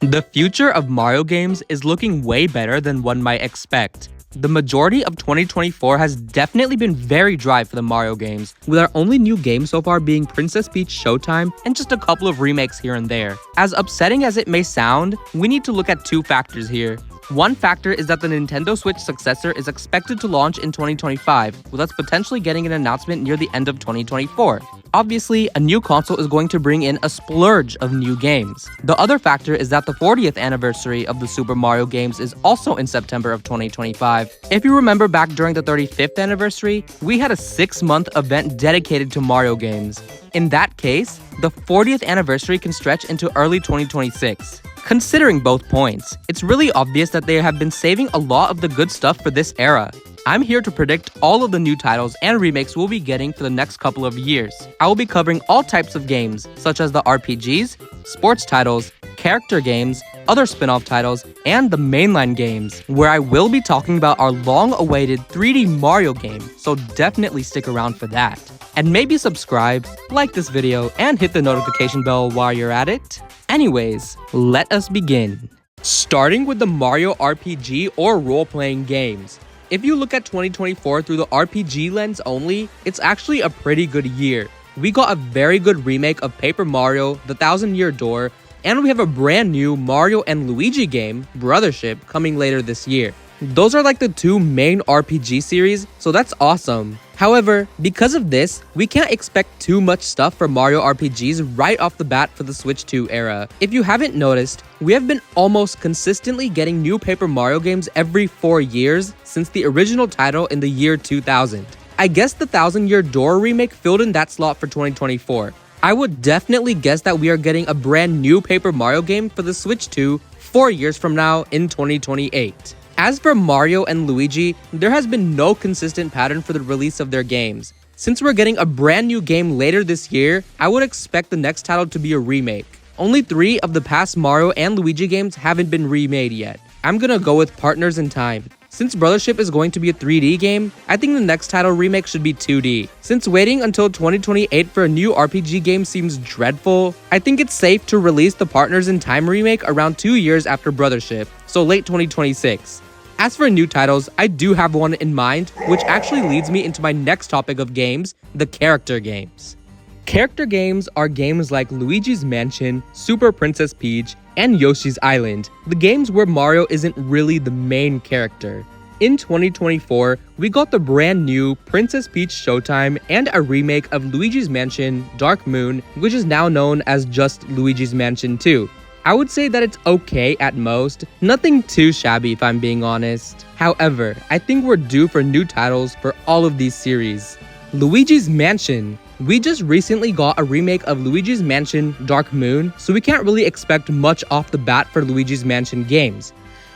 The future of Mario games is looking way better than one might expect. The majority of 2024 has definitely been very dry for the Mario games, with our only new game so far being Princess Peach Showtime and just a couple of remakes here and there. As upsetting as it may sound, we need to look at two factors here. One factor is that the Nintendo Switch successor is expected to launch in 2025, with us potentially getting an announcement near the end of 2024. Obviously, a new console is going to bring in a splurge of new games. The other factor is that the 40th anniversary of the Super Mario games is also in September of 2025. If you remember back during the 35th anniversary, we had a 6-month event dedicated to Mario games. In that case, the 40th anniversary can stretch into early 2026. Considering both points, it's really obvious that they have been saving a lot of the good stuff for this era. I'm here to predict all of the new titles and remakes we'll be getting for the next couple of years. I will be covering all types of games, such as the RPGs, sports titles, character games, other spin-off titles, and the mainline games, where I will be talking about our long-awaited 3D Mario game, so definitely stick around for that. And maybe subscribe, like this video, and hit the notification bell while you're at it. Anyways, let us begin. Starting with the Mario RPG or role-playing games. If you look at 2024 through the RPG lens only, it's actually a pretty good year. We got a very good remake of Paper Mario, The Thousand Year Door, and we have a brand new Mario and Luigi game, Brothership, coming later this year. Those are like the two main RPG series, so that's awesome. However, because of this, we can't expect too much stuff for Mario RPGs right off the bat for the Switch 2 era. If you haven't noticed, we have been almost consistently getting new Paper Mario games every 4 years since the original title in the year 2000. I guess the Thousand Year Door remake filled in that slot for 2024. I would definitely guess that we are getting a brand new Paper Mario game for the Switch 2 4 years from now in 2028. As for Mario and Luigi, there has been no consistent pattern for the release of their games. Since we're getting a brand new game later this year, I would expect the next title to be a remake. Only 3 of the past Mario and Luigi games haven't been remade yet. I'm gonna go with Partners in Time. Since Brothership is going to be a 3D game, I think the next title remake should be 2D. Since waiting until 2028 for a new RPG game seems dreadful, I think it's safe to release the Partners in Time remake around 2 years after Brothership, so late 2026. As for new titles, I do have one in mind, which actually leads me into my next topic of games, the character games. Character games are games like Luigi's Mansion, Super Princess Peach, and Yoshi's Island, the games where Mario isn't really the main character. In 2024, we got the brand new Princess Peach Showtime and a remake of Luigi's Mansion, Dark Moon, which is now known as just Luigi's Mansion 2. I would say that it's okay at most, nothing too shabby if I'm being honest. However, I think we're due for new titles for all of these series. Luigi's Mansion. We just recently got a remake of Luigi's Mansion Dark Moon, so we can't really expect much off the bat for Luigi's Mansion games.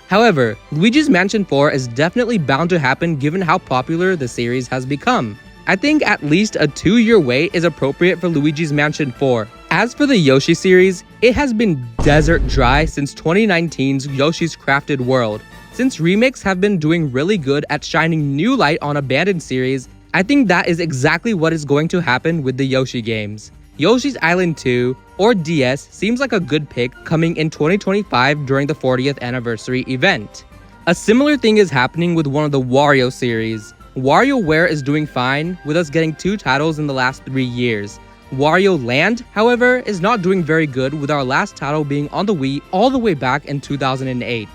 However, Luigi's Mansion 4 is definitely bound to happen given how popular the series has become. I think at least a 2-year wait is appropriate for Luigi's Mansion 4. As for the Yoshi series, it has been desert dry since 2019's Yoshi's Crafted World. Since remakes have been doing really good at shining new light on abandoned series, I think that is exactly what is going to happen with the Yoshi games. Yoshi's Island 2, or DS, seems like a good pick coming in 2025 during the 40th anniversary event. A similar thing is happening with one of the Wario series. WarioWare is doing fine, with us getting 2 titles in the last 3 years. Wario Land, however, is not doing very good, with our last title being on the Wii all the way back in 2008.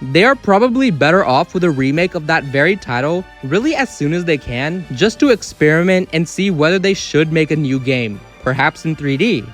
They are probably better off with a remake of that very title really as soon as they can, just to experiment and see whether they should make a new game, perhaps in 3D.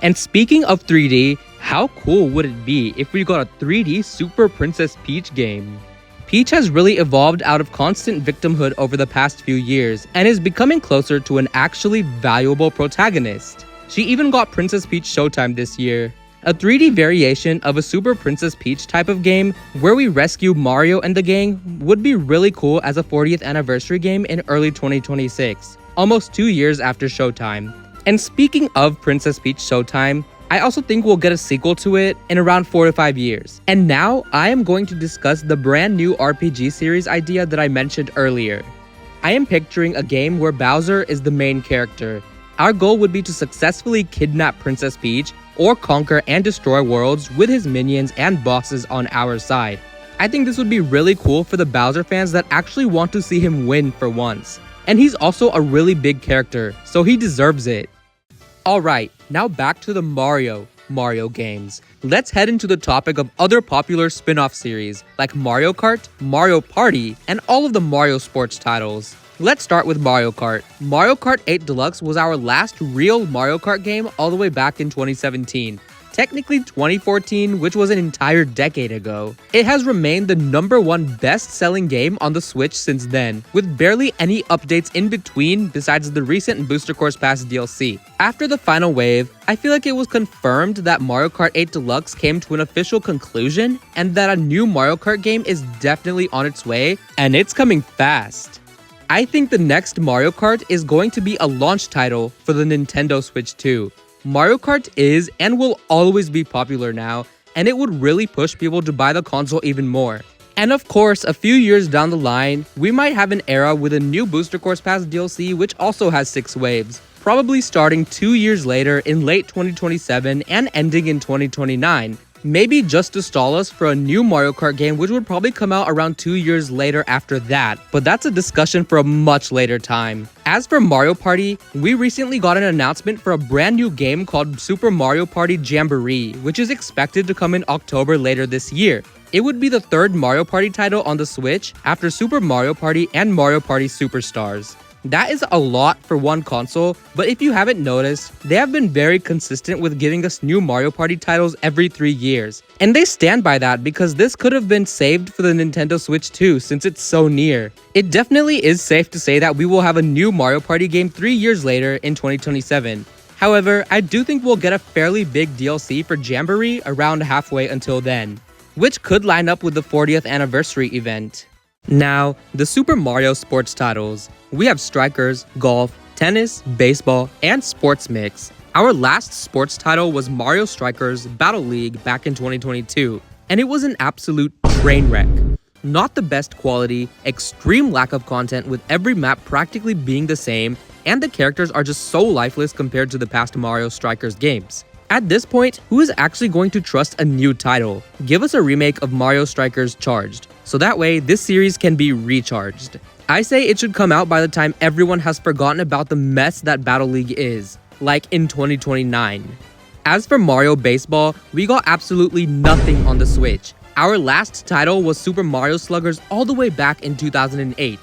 And speaking of 3D, how cool would it be if we got a 3D Super Princess Peach game? Peach has really evolved out of constant victimhood over the past few years and is becoming closer to an actually valuable protagonist. She even got Princess Peach Showtime this year. A 3D variation of a Super Princess Peach type of game where we rescue Mario and the gang would be really cool as a 40th anniversary game in early 2026, almost 2 years after Showtime. And speaking of Princess Peach Showtime, I also think we'll get a sequel to it in around 4 to 5 years. And now, I am going to discuss the brand new RPG series idea that I mentioned earlier. I am picturing a game where Bowser is the main character. Our goal would be to successfully kidnap Princess Peach or conquer and destroy worlds with his minions and bosses on our side. I think this would be really cool for the Bowser fans that actually want to see him win for once. And he's also a really big character, so he deserves it. Alright, now back to the Mario games. Let's head into the topic of other popular spin-off series like Mario Kart, Mario Party, and all of the Mario sports titles. Let's start with Mario Kart. Mario Kart 8 Deluxe was our last real Mario Kart game all the way back in 2017. Technically 2014, which was an entire decade ago. It has remained the #1 best-selling game on the Switch since then, with barely any updates in between besides the recent Booster Course Pass DLC. After the final wave, I feel like it was confirmed that Mario Kart 8 Deluxe came to an official conclusion and that a new Mario Kart game is definitely on its way, and it's coming fast. I think the next Mario Kart is going to be a launch title for the Nintendo Switch 2. Mario Kart is and will always be popular now, and it would really push people to buy the console even more. And of course, a few years down the line, we might have an era with a new Booster Course Pass DLC which also has 6 waves, probably starting 2 years later in late 2027 and ending in 2029. Maybe just to stall us for a new Mario Kart game which would probably come out around 2 years later after that, but that's a discussion for a much later time. As for Mario Party, we recently got an announcement for a brand new game called Super Mario Party Jamboree, which is expected to come in October later this year. It would be the 3rd Mario Party title on the Switch after Super Mario Party and Mario Party Superstars. That is a lot for one console, but if you haven't noticed, they have been very consistent with giving us new Mario Party titles every 3 years. And they stand by that because this could have been saved for the Nintendo Switch 2 since it's so near. It definitely is safe to say that we will have a new Mario Party game 3 years later in 2027. However, I do think we'll get a fairly big DLC for Jamboree around halfway until then, which could line up with the 40th anniversary event. Now, the Super Mario sports titles. We have Strikers, Golf, Tennis, Baseball, and Sports Mix. Our last sports title was Mario Strikers Battle League back in 2022, and it was an absolute train wreck. Not the best quality, extreme lack of content with every map practically being the same, and the characters are just so lifeless compared to the past Mario Strikers games. At this point, who is actually going to trust a new title? Give us a remake of Mario Strikers Charged, so that way this series can be recharged. I say it should come out by the time everyone has forgotten about the mess that Battle League is, like in 2029. As for Mario Baseball, we got absolutely nothing on the Switch. Our last title was Super Mario Sluggers all the way back in 2008.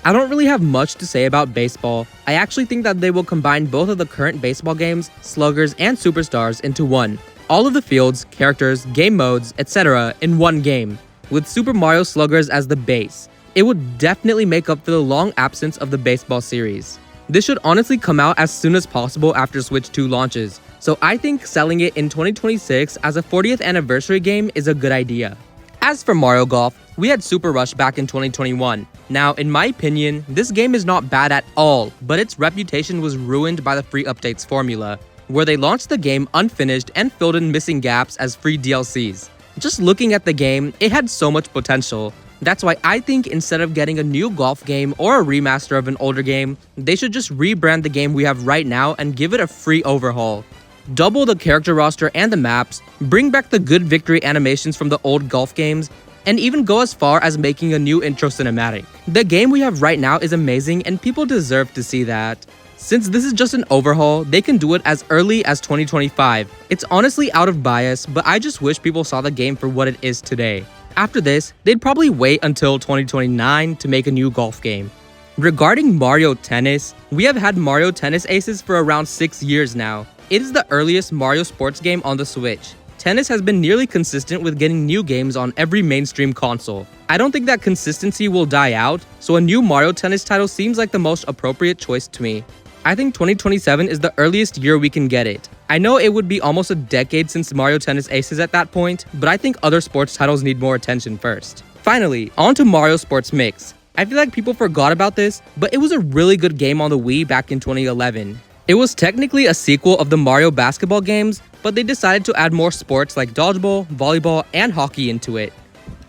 I don't really have much to say about baseball. I actually think that they will combine both of the current baseball games, Sluggers and Superstars, into one. All of the fields, characters, game modes, etc. in one game, with Super Mario Sluggers as the base. It would definitely make up for the long absence of the baseball series. This should honestly come out as soon as possible after Switch 2 launches, so I think selling it in 2026 as a 40th anniversary game is a good idea. As for Mario Golf, we had Super Rush back in 2021. Now, in my opinion, this game is not bad at all, but its reputation was ruined by the free updates formula, where they launched the game unfinished and filled in missing gaps as free DLCs. Just looking at the game, it had so much potential. That's why I think instead of getting a new golf game or a remaster of an older game, they should just rebrand the game we have right now and give it a free overhaul. Double the character roster and the maps, bring back the good victory animations from the old golf games, and even go as far as making a new intro cinematic. The game we have right now is amazing and people deserve to see that. Since this is just an overhaul, they can do it as early as 2025. It's honestly out of bias, but I just wish people saw the game for what it is today. After this, they'd probably wait until 2029 to make a new golf game. Regarding Mario Tennis, we have had Mario Tennis Aces for around 6 years now. It is the earliest Mario sports game on the Switch. Tennis has been nearly consistent with getting new games on every mainstream console. I don't think that consistency will die out, so a new Mario Tennis title seems like the most appropriate choice to me. I think 2027 is the earliest year we can get it. I know it would be almost a decade since Mario Tennis Aces at that point, but I think other sports titles need more attention first. Finally, on to Mario Sports Mix. I feel like people forgot about this, but it was a really good game on the Wii back in 2011. It was technically a sequel of the Mario basketball games, but they decided to add more sports like dodgeball, volleyball, and hockey into it.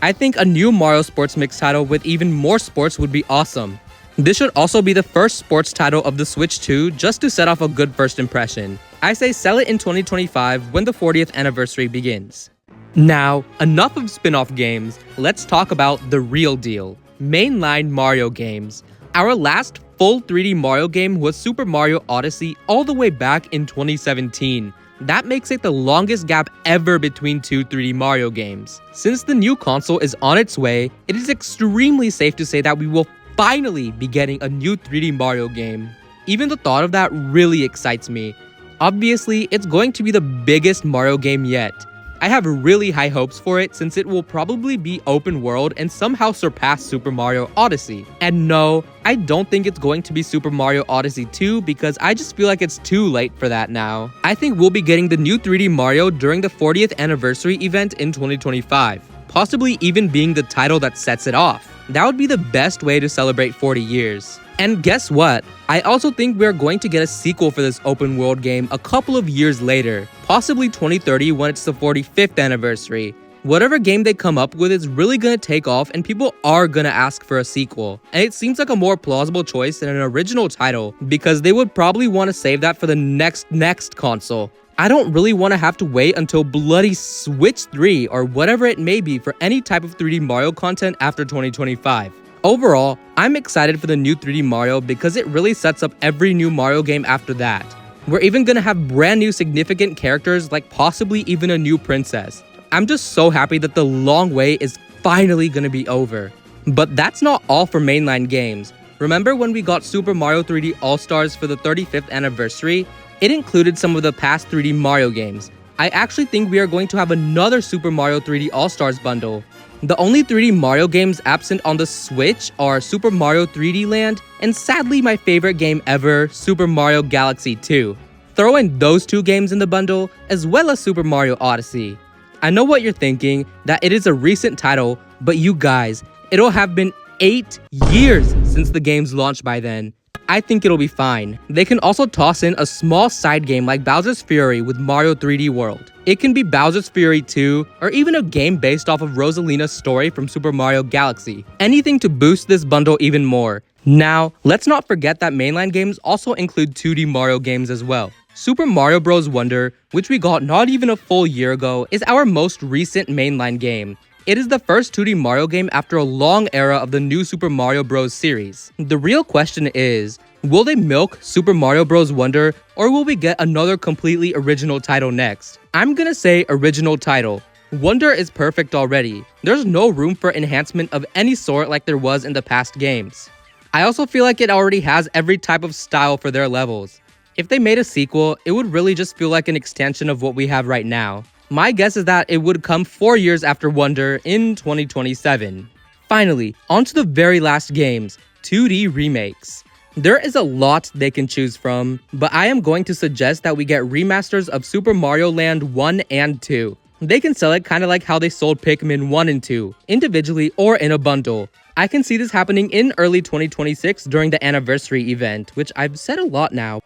I think a new Mario Sports Mix title with even more sports would be awesome. This should also be the first sports title of the Switch 2 just to set off a good first impression. I say sell it in 2025 when the 40th anniversary begins. Now, enough of spin-off games, let's talk about the real deal. Mainline Mario games. Our last full 3D Mario game was Super Mario Odyssey all the way back in 2017. That makes it the longest gap ever between two 3D Mario games. Since the new console is on its way, it is extremely safe to say that we will finally be getting a new 3D Mario game. Even the thought of that really excites me. Obviously, it's going to be the biggest Mario game yet. I have really high hopes for it since it will probably be open world and somehow surpass Super Mario Odyssey. And no, I don't think it's going to be Super Mario Odyssey 2 because I just feel like it's too late for that now. I think we'll be getting the new 3D Mario during the 40th anniversary event in 2025, possibly even being the title that sets it off. That would be the best way to celebrate 40 years. And guess what? I also think we're going to get a sequel for this open world game a couple of years later, possibly 2030 when it's the 45th anniversary. Whatever game they come up with is really gonna take off and people are gonna ask for a sequel. And it seems like a more plausible choice than an original title because they would probably want to save that for the next console. I don't really want to have to wait until bloody Switch 3 or whatever it may be for any type of 3D Mario content after 2025. Overall, I'm excited for the new 3D Mario because it really sets up every new Mario game after that. We're even gonna have brand new significant characters like possibly even a new princess. I'm just so happy that the long wait is finally gonna be over. But that's not all for mainline games. Remember when we got Super Mario 3D All-Stars for the 35th anniversary? It included some of the past 3D Mario games. I actually think we are going to have another Super Mario 3D All-Stars bundle. The only 3D Mario games absent on the Switch are Super Mario 3D Land and sadly my favorite game ever, Super Mario Galaxy 2. Throw in those two games in the bundle as well as Super Mario Odyssey. I know what you're thinking, that it is a recent title, but you guys, it'll have been 8 years since the game's launched by then. I think it'll be fine. They can also toss in a small side game like Bowser's Fury with Mario 3D World. It can be Bowser's Fury 2, or even a game based off of Rosalina's story from Super Mario Galaxy. Anything to boost this bundle even more. Now, let's not forget that mainline games also include 2D Mario games as well. Super Mario Bros. Wonder, which we got not even a full year ago, is our most recent mainline game. It is the first 2D Mario game after a long era of the new Super Mario Bros. Series. The real question is, will they milk Super Mario Bros. Wonder, or will we get another completely original title next? I'm gonna say original title. Wonder is perfect already. There's no room for enhancement of any sort like there was in the past games. I also feel like it already has every type of style for their levels. If they made a sequel, it would really just feel like an extension of what we have right now. My guess is that it would come 4 years after Wonder in 2027. Finally, on to the very last games, 2D remakes. There is a lot they can choose from, but I am going to suggest that we get remasters of Super Mario Land 1 and 2. They can sell it kind of like how they sold Pikmin 1 and 2, individually or in a bundle. I can see this happening in early 2026 during the anniversary event, which I've said a lot now.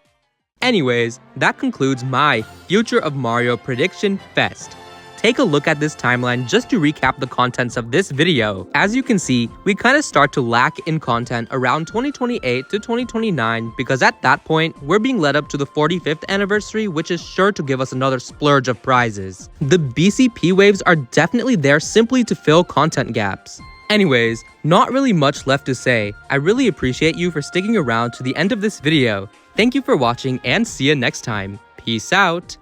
Anyways, that concludes my Future of Mario Prediction Fest. Take a look at this timeline just to recap the contents of this video. As you can see, we kind of start to lack in content around 2028 to 2029 because at that point, we're being led up to the 45th anniversary, which is sure to give us another splurge of prizes. The BCP waves are definitely there simply to fill content gaps. Anyways, not really much left to say. I really appreciate you for sticking around to the end of this video. Thank you for watching and see you next time. Peace out.